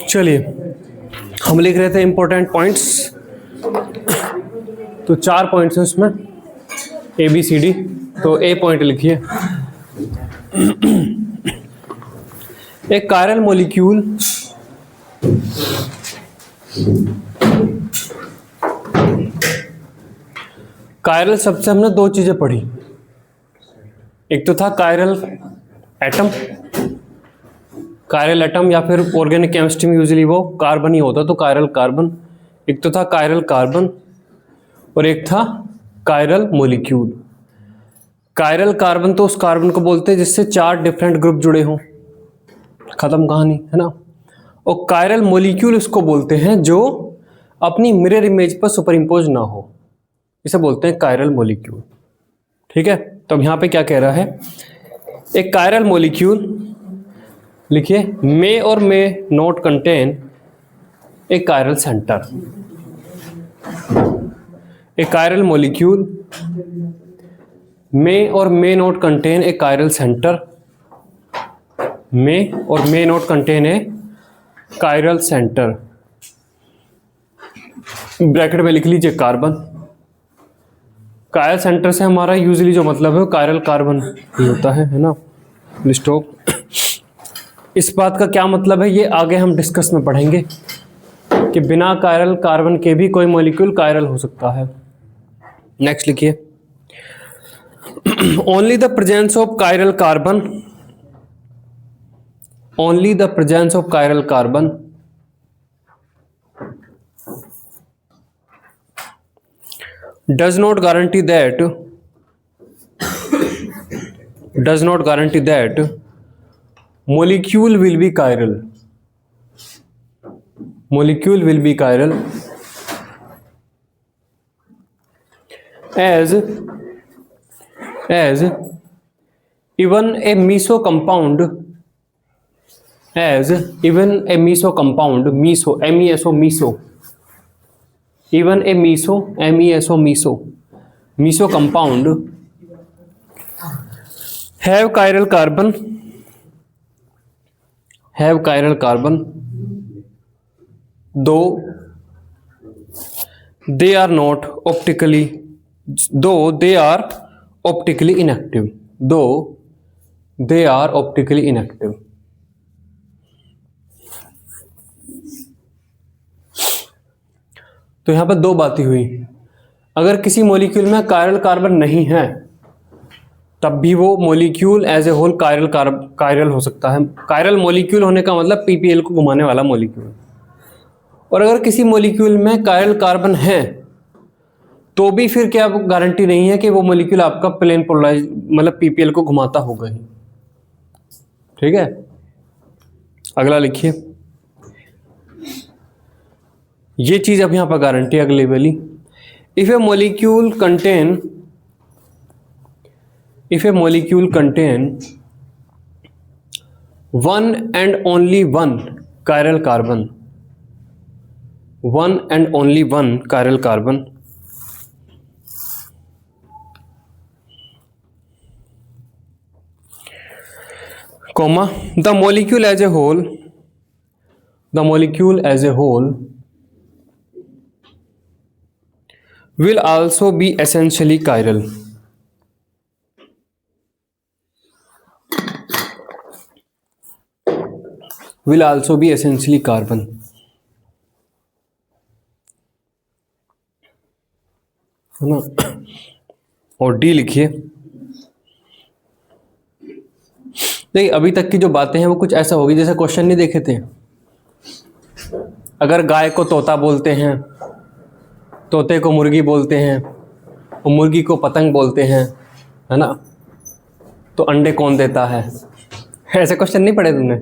चलिए हम लिख रहे थे इंपॉर्टेंट पॉइंट्स। तो 4 पॉइंट्स हैं उसमें ABCD। तो A पॉइंट लिखिए। एक कायरल मॉलिक्यूल कायरल शब्द से हमने 2 चीजें पढ़ी। एक तो था कायरल एटम, कायरल एटम या फिर ऑर्गेनिक केमिस्ट्री में यूजुअली वो कार्बन ही होता, तो कायरल कार्बन। एक तो था कायरल कार्बन और एक था कायरल मॉलिक्यूल। कायरल कार्बन तो उस कार्बन को बोलते हैं जिससे 4 डिफरेंट ग्रुप जुड़े हों, खत्म कहानी, है ना। और कायरल मॉलिक्यूल उसको बोलते हैं जो अपनी मिरर इमेज पर सुपर इम्पोज ना हो, इसे बोलते हैं कायरल मॉलिक्यूल। ठीक है, तो अब यहां पे क्या कह रहा है, एक कायरल मॉलिक्यूल लिखिए may or may not contain a chiral centre. A chiral molecule may or may not contain a chiral centre. May or may not contain a chiral centre, bracket में लिख लीजिए कार्बन। कायरल सेंटर से हमारा usually जो मतलब है chiral carbon ही होता है ना, लिस्टोक। इस बात का क्या मतलब है ये आगे हम डिस्कस में पढ़ेंगे कि बिना कायरल कार्बन के भी कोई मॉलिक्यूल कायरल हो सकता है। नेक्स्ट लिखिए, only the presence of chiral carbon, only the presence of chiral carbon does not guarantee that molecule will be chiral. Molecule will be chiral as even a meso compound, as even a meso compound, meso meso meso, even a meso meso meso meso compound have chiral carbon, have chiral carbon though they are not optically, though they are optically inactive, though they are optically inactive। तो यहां पर 2 बातें हुई। अगर किसी molecule में chiral carbon नहीं है तब भी वो molecule as a whole chiral हो सकता है। कायरल मॉलिक्यूल होने का मतलब PPL को घुमाने वाला मॉलिक्यूल। और अगर किसी मॉलिक्यूल में कायरल कार्बन है तो भी फिर क्या गारंटी नहीं है कि वो मॉलिक्यूल आपका प्लेन पोलराइज मतलब PPL को घुमाता होगा ही। ठीक है, अगला लिखिए, ये चीज अब यहां पर गारंटी अगले वाली। If A molecule contain one and only one chiral carbon, one and only one chiral carbon, comma the molecule as a whole will also be essentially chiral, will also be essentially carbon। है ना। और D लिखिए, देखिए अभी तक की जो बातें हैं वो कुछ ऐसा होगी जैसे क्वेश्चन नहीं देखे थे। अगर गाय को तोता बोलते हैं, तोते को मुर्गी बोलते हैं और मुर्गी को पतंग बोलते हैं, है ना, तो अंडे कौन देता है? ऐसे क्वेश्चन नहीं पढ़े तुमने?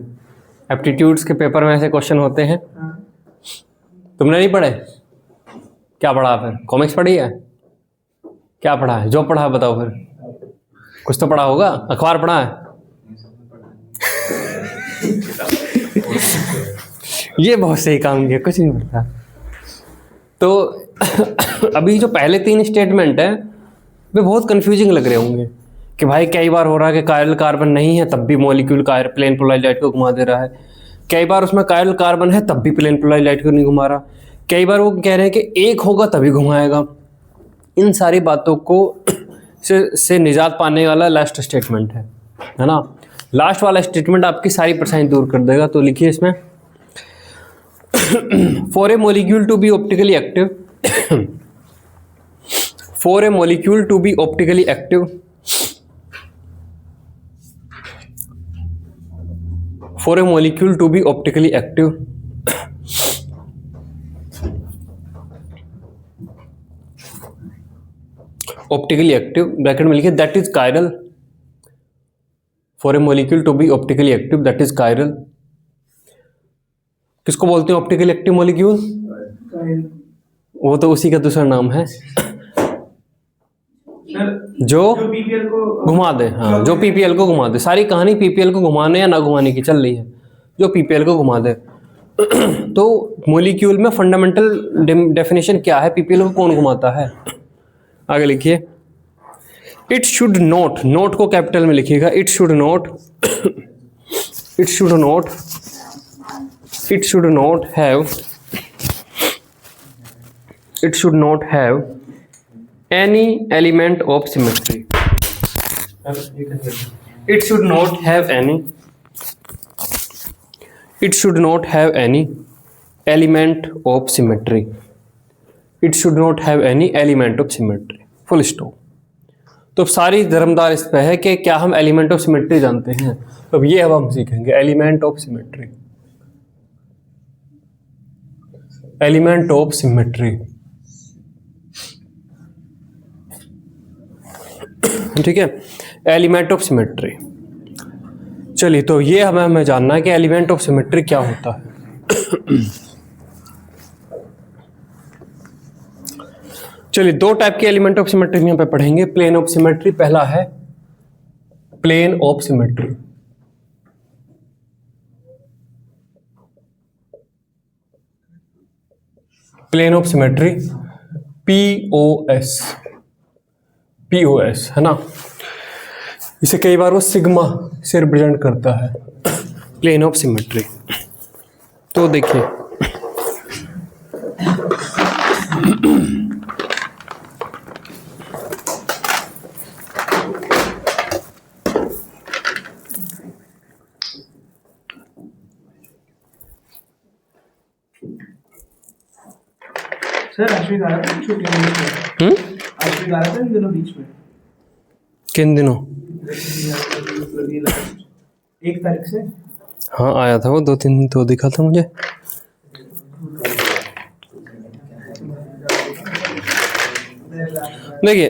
एप्टीट्यूड्स के पेपर में ऐसे क्वेश्चन होते हैं, तुमने नहीं पढ़े? क्या पढ़ा फिर? कॉमिक्स पढ़ी है? क्या पढ़ा है? जो पढ़ा बताओ फिर। कुछ तो पढ़ा होगा, अखबार पढ़ा है? ये बहुत सही काम किया, कुछ नहीं पढ़ता। तो अभी जो पहले 3 स्टेटमेंट है वे बहुत कंफ्यूजिंग लग रहे होंगे कि भाई कई बार हो रहा है कि कायरल कार्बन नहीं है तब भी मॉलिक्यूल प्लेन पोलराइज्ड को घुमा दे रहा है। कई बार उसमें कायरल कार्बन है तब भी प्लेन पोलराइज्ड लाइट को नहीं घुमा रहा, कई बार वो कह रहे हैं कि एक होगा तभी घुमाएगा। इन सारी बातों को से निजात पाने वाला लास्ट स्टेटमेंट है ना। लास्ट वाला स्टेटमेंट आपकी सारी परेशानी दूर कर देगा। तो लिखिए इसमें, for a molecule to be optically active, for a molecule to be optically active, for a molecule to be optically active, optically active bracket में लिखिए that is chiral, for a molecule to be optically active that is chiral। किसको बोलते हैं optically active molecule? वो तो उसी का दूसरा नाम है जो पीपीएल को घुमा दे। हाँ, जो पीपीएल को घुमा दे। सारी कहानी पीपीएल को घुमाने या ना घुमाने की चल रही है, जो पीपीएल को घुमा दे। तो मॉलिक्यूल में फंडामेंटल डेफिनेशन क्या है, पीपीएल को कौन घुमाता है? आगे लिखिए, इट शुड नॉट, नोट को कैपिटल में लिखिएगा, it should not, it should not, it should not have, it should not have any element of symmetry, it should not have any, it should not have any element of symmetry, it should not have any element of symmetry, full stop। तो सारी धर्मदार इस पे है कि क्या हम element of symmetry जानते हैं? तो ये अब हम सीखेंगे, element of symmetry, element of symmetry, ठीक है, एलिमेंट ऑफ सिमेट्री। चलिए, तो ये हमें जानना है कि एलिमेंट ऑफ सिमेट्री क्या होता है। चलिए, दो टाइप के एलिमेंट ऑफ सिमेट्री यहाँ पे पढ़ेंगे। प्लेन ऑफ सिमेट्री पहला है, plane of symmetry. Plane of symmetry, P O S, P O S है ना। इसे कई बार वो सिग्मा से रिप्रेजेंट करता है, प्लेन ऑफ सिमेट्री। तो देखिए, सर अश्विन आ रहा था छुट्टी में, अश्विन आ रहा था इन दिनों बीच में। किन दिनों? 1 तारीख से। हाँ, आया था वो 2-3 दिन तो दिखा था मुझे। देखिए,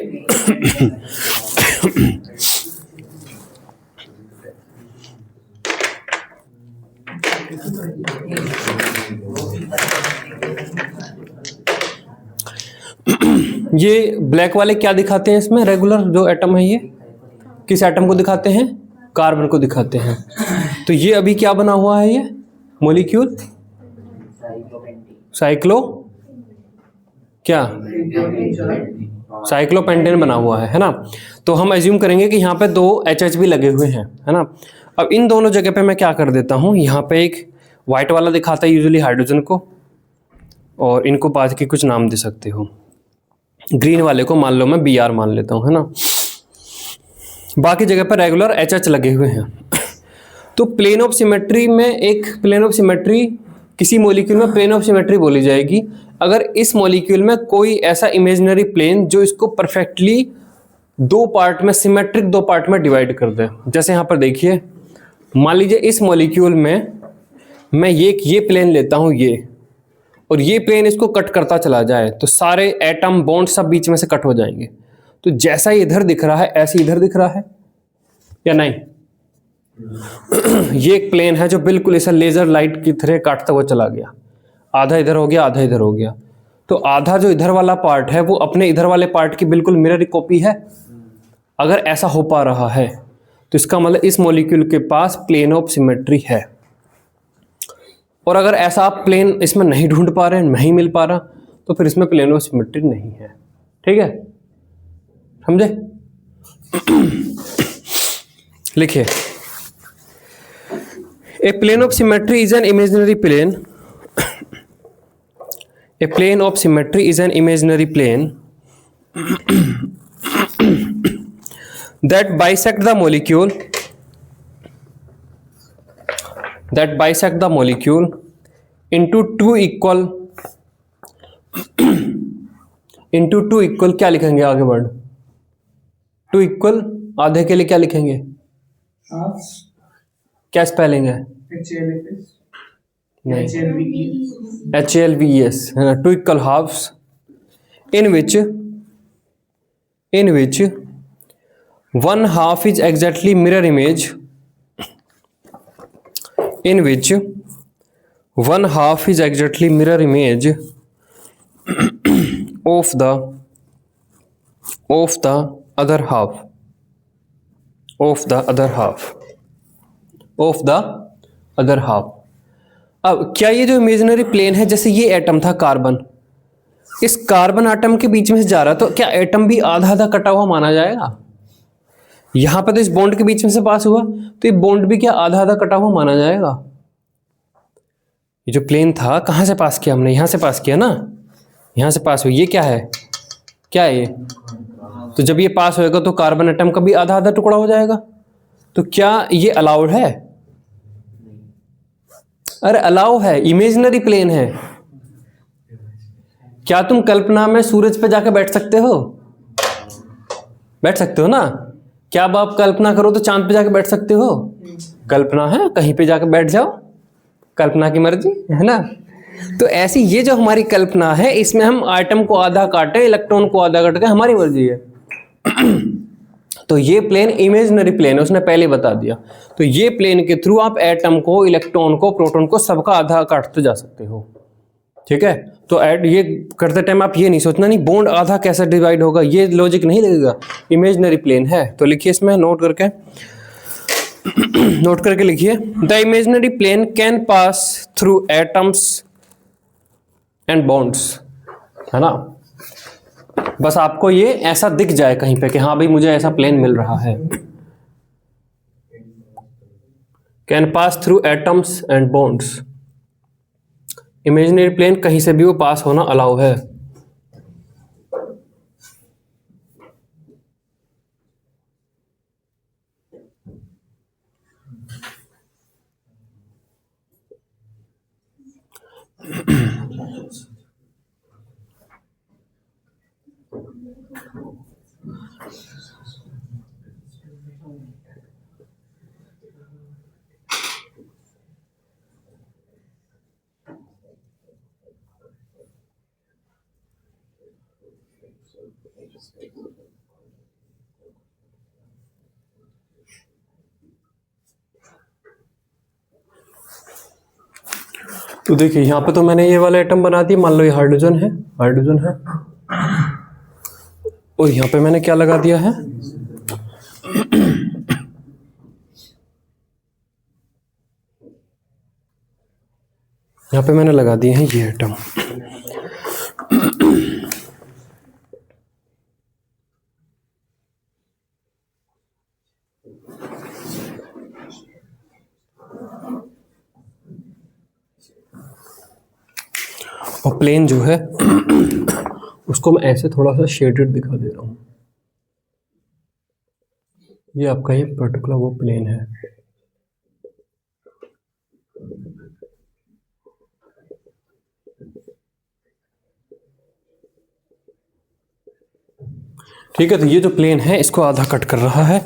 ये ब्लैक वाले क्या दिखाते हैं इसमें? रेगुलर जो एटम है, ये किस एटम को दिखाते हैं? कार्बन को दिखाते हैं। तो ये अभी क्या बना हुआ है? ये मॉलिक्यूल साइक्लो, क्या साइक्लोपेंटेन बना हुआ है ना। तो हम एज्यूम करेंगे कि यहाँ पे 2 HH भी लगे हुए हैं, है ना। अब इन दोनों जगह पे मैं क्या कर देता हूँ, यहाँ पे एक व्हाइट वाला दिखाता है यूजुअली हाइड्रोजन को, और इनको बाद के कुछ नाम दे सकते हो। ग्रीन वाले को मान लो मैं Br मान लेता हूँ, है ना। बाकी जगह पर रेगुलर HH लगे हुए हैं। तो प्लेन ऑफ सिमेट्री में, एक प्लेन ऑफ सिमेट्री, किसी मॉलिक्यूल में प्लेन ऑफ सिमेट्री बोली जाएगी अगर इस मॉलिक्यूल में कोई ऐसा इमेजिनरी प्लेन जो इसको परफेक्टली 2 पार्ट में, सिमेट्रिक 2 पार्ट में डिवाइड कर दे। जैसे यहाँ पर देखिए, मान लीजिए इस मॉलिक्यूल में मैं ये प्लेन लेता हूँ, ये, और ये प्लेन इसको कट करता चला जाए तो सारे एटम बॉन्ड सब बीच में से कट हो जाएंगे। तो जैसा इधर दिख रहा है ऐसे इधर दिख रहा है या नहीं? ये एक प्लेन है जो बिल्कुल ऐसा लेजर लाइट की तरह काटता हुआ चला गया, आधा इधर हो गया, आधा इधर हो गया। तो आधा जो इधर वाला पार्ट है वो अपने इधर वाले पार्ट की बिल्कुल मिरर कॉपी है। अगर ऐसा हो पा रहा है तो इसका मतलब इस मॉलिक्यूल के पास प्लेन ऑफ सिमेट्री है। और अगर ऐसा आप प्लेन इसमें नहीं ढूंढ पा रहे, नहीं मिल पा रहा, तो फिर इसमें प्लेन ऑफ सिमेट्री नहीं है। ठीक है, समझे? लिखिए, A plane of symmetry is an imaginary plane. A plane of symmetry is an imaginary plane that bisect the molecule into two equal क्या लिखेंगे आगे बढ़, टू इक्वल आधे के लिए क्या लिखेंगे, half क्या स्पेलिंग है, HLFS नहीं, HLVE HLVES है ना, two equal halves in which one half is exactly mirror image of the other half. अब क्या ये जो इमेजिनरी प्लेन है, जैसे ये एटम था कार्बन, इस कार्बन एटम के बीच में से जा रहा, तो क्या एटम भी आधा आधा कटा हुआ माना जाएगा? यहां पर तो इस बॉन्ड के बीच में से पास हुआ, तो ये बॉन्ड भी क्या आधा आधा कटा हुआ माना जाएगा? ये जो प्लेन था कहां से पास किया हमने, यहां से पास किया ना, यहां से पास हुआ, ये क्या है, क्या है ये? तो जब ये पास होएगा तो कार्बन एटम का भी आधा आधा टुकड़ा हो जाएगा। तो क्या ये अलाउड है? अरे अलाउ है, इमेजिनरी प्लेन है। क्या तुम कल्पना में सूरज पे जाके बैठ सकते हो? बैठ सकते हो ना? क्या अब आप कल्पना करो तो चांद पे जाके बैठ सकते हो? कल्पना है, कहीं पे जाके बैठ जाओ, कल्पना की मर्जी है ना। तो ऐसी ये जो हमारी कल्पना है, इसमें हम एटम को आधा काटे, इलेक्ट्रॉन को आधा काटे, हमारी मर्जी है। तो ये प्लेन इमेजिनरी प्लेन है, उसने पहले बता दिया। तो ये प्लेन के थ्रू आप एटम को, इलेक्ट्रॉन को, प्रोटॉन को, सबका आधा काटते जा सकते हो। ठीक है, तो ये करते टाइम आप ये नहीं सोचना नहीं बॉन्ड आधा कैसे डिवाइड होगा, ये लॉजिक नहीं लगेगा। इमेजिनरी प्लेन है तो लिखिए इसमें नोट करके लिखिए, the imaginary plane can pass through atoms and bonds, है ना। बस आपको ये ऐसा दिख जाए कहीं पे कि हाँ भाई मुझे ऐसा प्लेन मिल रहा है। Can pass through atoms and bonds, imaginary plane कहीं से भी वो पास होना अलाउ है। तो देखिए यहाँ पे तो मैंने ये वाला एटम बना दिया, मान लो ये हाइड्रोजन है, और यहाँ पे मैंने क्या लगा दिया है, यहाँ पे मैंने लगा दिए हैं ये एटम। और प्लेन जो है उसको मैं ऐसे थोड़ा सा शेडेड दिखा दे रहा हूं। ये आपका ये पर्टिकुलर वो प्लेन है। ठीक है, तो ये जो प्लेन है इसको आधा कट कर रहा है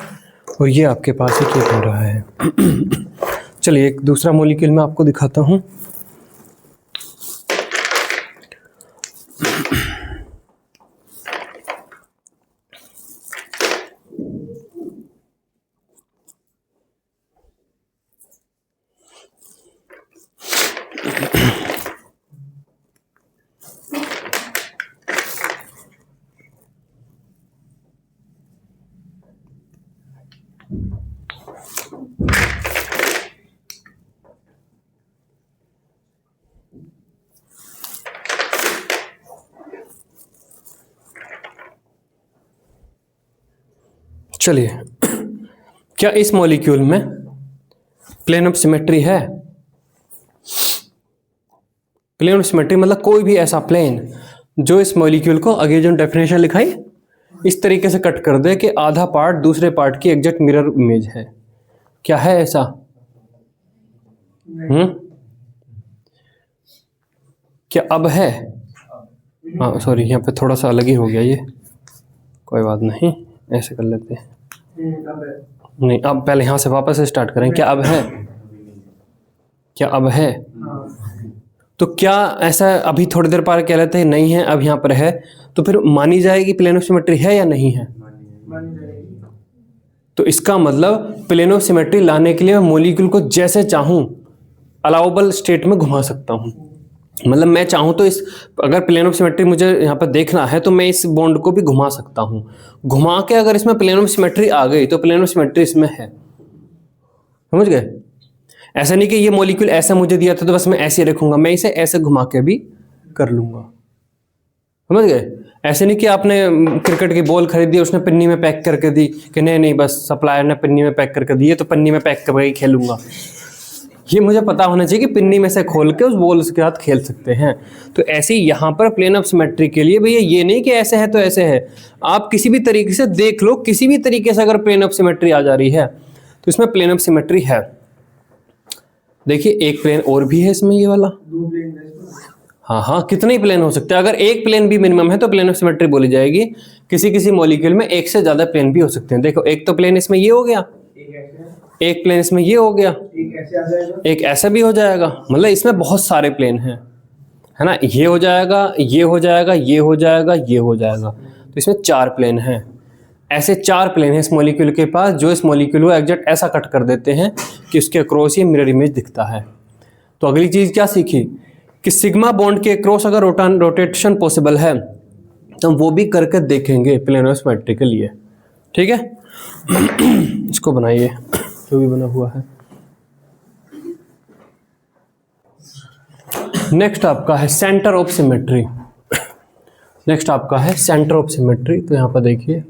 और ये आपके पास ही क्या हो रहा है। चलिए एक दूसरा मॉलिक्यूल मैं आपको दिखाता हूं। चलिए, क्या इस मॉलिक्यूल में प्लेन ऑफ सिमेट्री है। प्लेन ऑफ सिमेट्री मतलब कोई भी ऐसा प्लेन जो इस मॉलिक्यूल को, आगे जो डेफिनेशन लिखाई, इस तरीके से कट कर दे कि आधा पार्ट दूसरे पार्ट की एग्जैक्ट मिरर इमेज है। क्या है ऐसा? क्या अब है? हाँ सॉरी, यहाँ पे थोड़ा सा अलग ही हो गया ये, कोई बात नहीं, ऐसे कर लेते हैं। नहीं, अब पहले यहाँ से वापस से स्टार्ट करें। क्या अब है? क्या अब है? तो क्या ऐसा अभी थोड़ी देर बाद कह लेते हैं नहीं है, अब यहाँ पर है, तो फिर मानी जाएगी प्लेन ऑफ सिमेट्री है या नहीं है? तो इसका मतलब प्लेन ऑफ सिमेट्री लाने के लिए मैं मॉलिक्यूल को जैसे चाहूं अलाउबल स्टेट में घुमा सकता हूं। मतलब मैं चाहूं तो इस, अगर प्लेन ऑफ सिमेट्री मुझे यहाँ पर देखना है तो मैं इस बॉन्ड को भी घुमा सकता हूं। घुमा के अगर इसमें प्लेन ऑफ सिमेट्री आ गई तो प्लेन ऑफ सिमेट्री इसमें है। समझ गए? ऐसा नहीं कि ये मॉलिक्यूल ऐसा मुझे दिया था तो बस मैं ऐसे रखूंगा, मैं इसे ऐसे घुमा के भी कर लूंगा। समझ गए? ऐसे नहीं कि आपने क्रिकेट की बॉल खरीदी, उसने पन्नी में पैक करके दी कि नहीं नहीं बस सप्लायर ने पन्नी में पैक करके दी है तो पन्नी में पैक करके खेलूंगा। ये मुझे पता होना चाहिए कि पिन्नी में से खोल के उस बॉल के साथ खेल सकते हैं। तो ऐसे ही यहाँ पर प्लेन ऑफ सिमेट्री के लिए भैया ये नहीं कि ऐसे है तो ऐसे है, आप किसी भी तरीके से देख लो, किसी भी तरीके से अगर प्लेन ऑफ सिमेट्री आ जा रही है तो इसमें प्लेन ऑफ सिमेट्री है। देखिए एक प्लेन और भी है इसमें, ये वाला। हाँ हाँ, कितने ही प्लेन हो सकते हैं। अगर एक प्लेन भी मिनिमम है तो प्लेन ऑफ सिमेट्री बोली जाएगी। किसी किसी मॉलिक्यूल में एक से ज्यादा प्लेन भी हो सकते हैं। देखो एक तो प्लेन इसमें ये हो गया, एक प्लेन इसमें ये हो गया, एक ऐसा भी हो जाएगा। मतलब इसमें बहुत सारे प्लेन हैं, है ना। ये हो जाएगा, ये हो जाएगा, ये हो जाएगा, ये हो जाएगा, तो इसमें 4 प्लेन हैं। ऐसे 4 प्लेन हैं इस मॉलिक्यूल के पास जो इस मॉलिक्यूल को एग्जैक्ट ऐसा कट कर देते हैं कि उसके अक्रॉस ये मिरर इमेज दिखता है। तो अगली चीज क्या सीखी कि सिग्मा बॉन्ड के अक्रॉस अगर रोटेशन पॉसिबल है तो हम वो भी करके देखेंगे प्लेन ऑफ सिमेट्री के लिए। ठीक है, इसको बनाइए जो भी बना हुआ है। नेक्स्ट आपका है सेंटर ऑफ सिमेट्री। नेक्स्ट आपका है सेंटर ऑफ सिमेट्री। तो यहां पर देखिए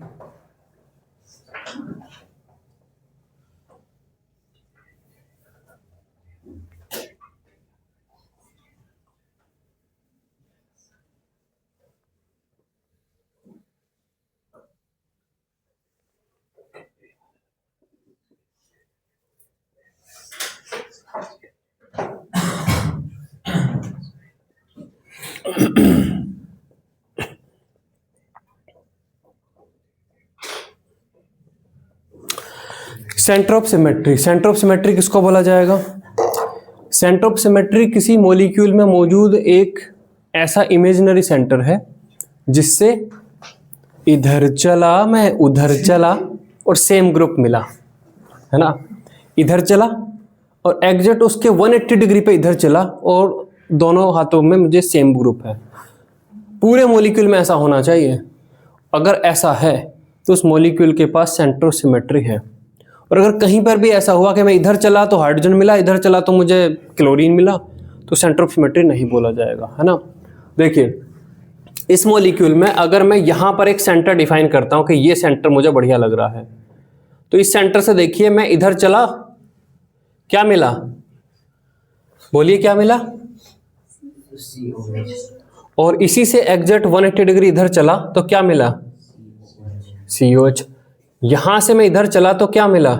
centre of symmetry. Centre of symmetry किसको बोला जाएगा? सेंटर ऑफ सिमेट्री किसी मॉलिक्यूल में मौजूद एक ऐसा इमेजिनरी सेंटर है जिससे इधर चला मैं उधर चला और सेम ग्रुप मिला, है ना। इधर चला और एग्जैक्ट उसके 180 डिग्री पे इधर चला और दोनों हाथों में मुझे सेम ग्रुप है। पूरे मॉलिक्यूल में ऐसा होना चाहिए। अगर ऐसा है तो उस मॉलिक्यूल के पास सेंटर ऑफ सिमेट्री है। और अगर कहीं पर भी ऐसा हुआ कि मैं इधर चला तो हाइड्रोजन मिला, इधर चला तो मुझे क्लोरीन मिला, तो सेंटर ऑफ सिमेट्री नहीं बोला जाएगा, है ना। देखिए इस मॉलिक्यूल में अगर मैं यहाँ पर एक सेंटर डिफाइन करता हूँ कि ये सेंटर मुझे बढ़िया लग रहा है, तो इस सेंटर से देखिए मैं इधर चला, क्या मिला? बोलिए क्या मिला? और इसी से एग्जैक्ट 180 डिग्री इधर चला तो क्या मिला? COH। यहां से मैं इधर चला तो क्या मिला?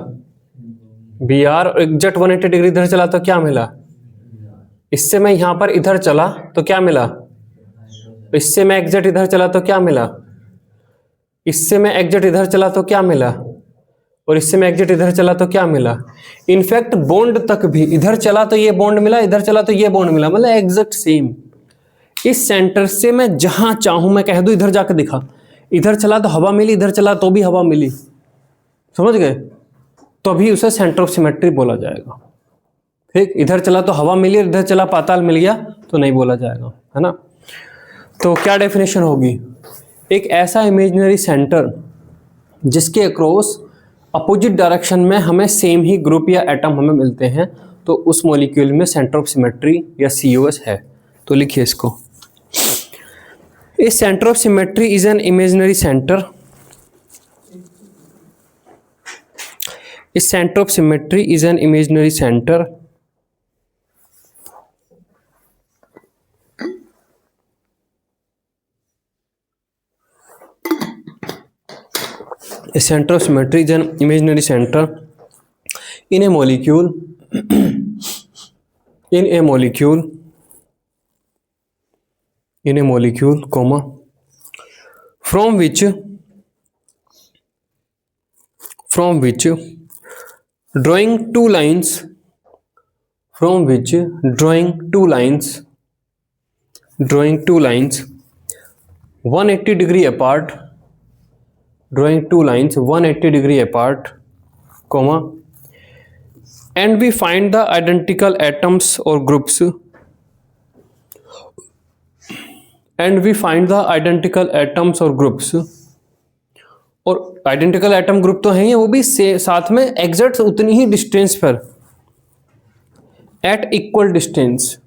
Br। एग्जैक्ट 180 डिग्री इधर चला तो क्या मिला? इससे मैं यहां पर इधर चला तो क्या मिला? इससे मैं एग्जैक्ट इधर चला तो क्या मिला? इससे मैं एग्जैक्ट इधर चला तो क्या मिला? और इससे मैं एग्जैक्ट इधर चला तो क्या मिला? इनफैक्ट बॉन्ड तक भी इधर चला तो ये बॉन्ड मिला, इधर चला तो ये बॉन्ड मिला, मतलब एग्जैक्ट सेम। इस सेंटर से मैं जहां चाहूं मैं कह दूं इधर जाकर दिखा, इधर चला तो हवा मिली, इधर चला तो भी हवा मिली, समझ गए? तो अभी उसे सेंटर ऑफ सिमेट्री बोला जाएगा। ठीक, इधर चला तो हवा मिली, इधर चला पाताल मिल गया तो नहीं बोला जाएगा, है ना। तो क्या डेफिनेशन होगी? एक ऐसा इमेजिनरी सेंटर जिसके अक्रॉस अपोजिट डायरेक्शन में हमें सेम ही ग्रुप या एटम हमें मिलते हैं, तो उस मॉलिक्यूल में सेंटर ऑफ सिमेट्री या COS है। तो लिखिए इसको, A center of symmetry is an imaginary center. A center of symmetry is an imaginary center. A center of symmetry is an imaginary center in a molecule. In a molecule, comma, from which drawing two lines 180 degree apart, comma, and we find the identical atoms or groups, और identical atom group तो हैं वो भी साथ में exact उतनी ही distance पर, eight equal distance.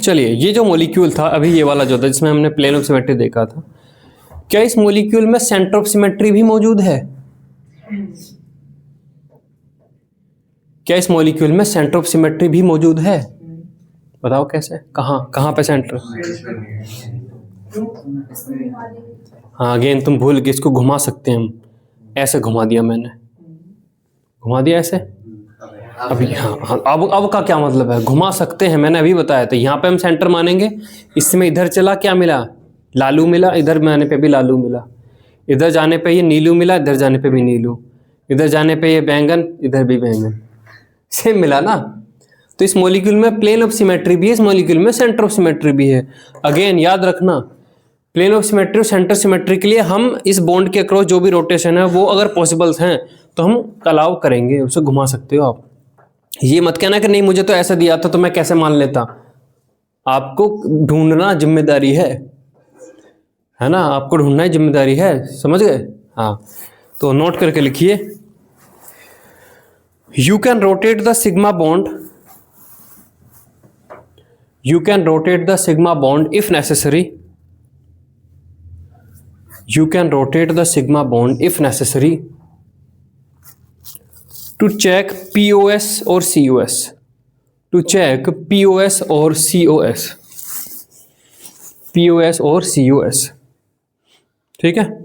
चलिए, ये जो मॉलिक्यूल था अभी, ये वाला जो था जिसमें हमने प्लेन ऑफ सिमेट्री देखा था, क्या इस मॉलिक्यूल में सेंटर ऑफ सिमेट्री भी मौजूद है? क्या इस मॉलिक्यूल में सेंटर ऑफ सिमेट्री भी मौजूद है? बताओ कैसे, कहाँ पे सेंटर? हाँ, अगेन तुम भूल गए, इसको घुमा सकते हैं हम, ऐसे घुमा दिया मैंने, घुमा दिया ऐसे। अभी हाँ, अब का क्या मतलब है? घुमा सकते हैं, मैंने अभी बताया था। यहाँ पे हम सेंटर मानेंगे, इसमें इधर चला क्या मिला? लालू मिला, इधर जाने पे भी लालू मिला, इधर जाने पे ये नीलू मिला, इधर जाने पे भी नीलू, इधर जाने पे ये बैंगन, इधर भी बैंगन, सेम मिला ना। तो इस मॉलिक्यूल में प्लेन ऑफ सिमेट्री भी है, इस मॉलिक्यूल में सेंटर ऑफ सिमेट्री भी है। अगेन याद रखना, प्लेन ऑफ सिमेट्री और सेंटर सिमेट्री के लिए हम इस बॉन्ड के अक्रॉस जो भी रोटेशन है वो अगर पॉसिबल्स हैं तो हम अलाउ करेंगे, उसे घुमा सकते हो आप। ये मत कहना कि नहीं मुझे तो ऐसा दिया था तो मैं कैसे मान लेता। आपको ढूंढना जिम्मेदारी है ना, आपको ढूंढना ही जिम्मेदारी है, समझ गए? हाँ, तो नोट करके लिखिए, you can rotate the sigma bond if necessary, to check POS or COS, ठीक है।